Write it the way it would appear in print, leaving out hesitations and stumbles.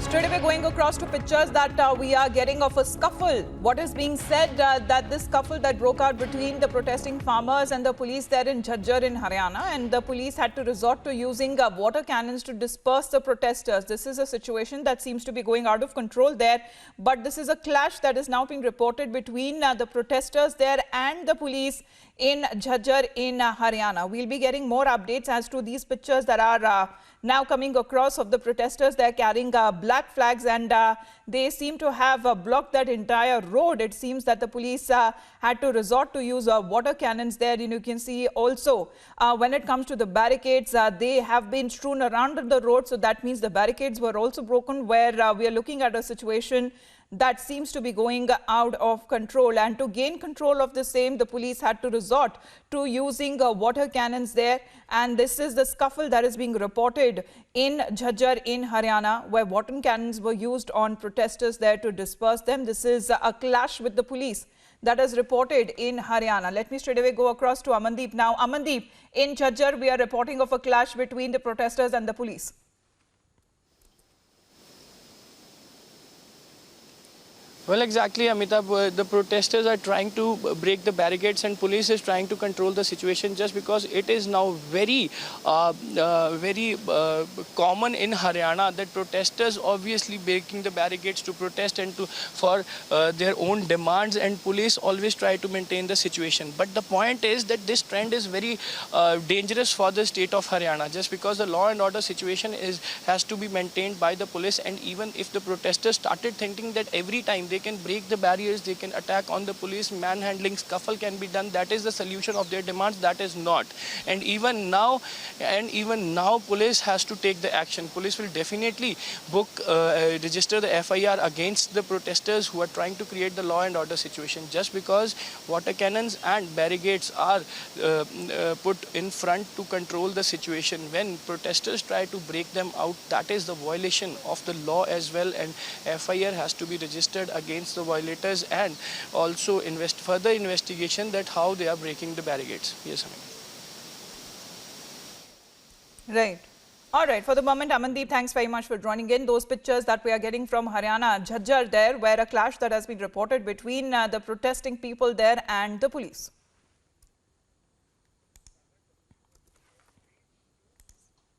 Straight away going across to pictures that we are getting of a scuffle. What is being said that this scuffle that broke out between the protesting farmers and the police there in Jhajjar in Haryana, and the police had to resort to using water cannons to disperse the protesters. This is a situation that seems to be going out of control there, but this is a clash that is now being reported between the protesters there and the police in Jhajjar in Haryana. We'll be getting more updates as to these pictures that are now coming across of the protesters. They're carrying black flags and they seem to have blocked that entire road. It seems that the police had to resort to use water cannons there. And you can see also when it comes to the barricades, they have been strewn around the road. So that means the barricades were also broken, where we are looking at a situation that seems to be going out of control. And to gain control of the same, the police had to resort to using water cannons there. And this is the scuffle that is being reported in Jhajjar in Haryana, where water cannons were used on protesters there to disperse them. This is a clash with the police that is reported in Haryana. Let me straight away go across to Amandeep now. Amandeep, in Jhajjar, we are reporting of a clash between the protesters and the police. Well, exactly, Amitabh. The protesters are trying to break the barricades and police is trying to control the situation, just because it is now very common in Haryana that protesters obviously breaking the barricades to protest and for their own demands, and police always try to maintain the situation. But the point is that this trend is very dangerous for the state of Haryana, just because the law and order situation has to be maintained by the police. And even if the protesters started thinking that every time they can break the barriers, they can attack on the police, manhandling, scuffle can be done, that is the solution of their demands, that is not. And even now police has to take the action. Police will definitely register the FIR against the protesters who are trying to create the law and order situation. Just because water cannons and barricades are put in front to control the situation, when protesters try to break them out, that is the violation of the law as well, and FIR has to be registered against the violators, and also further investigation that how they are breaking the barricades. Yes, Amin. Right. All right. For the moment, Amandeep, thanks very much for joining in. Those pictures that we are getting from Haryana, Jhajjar there, where a clash that has been reported between the protesting people there and the police.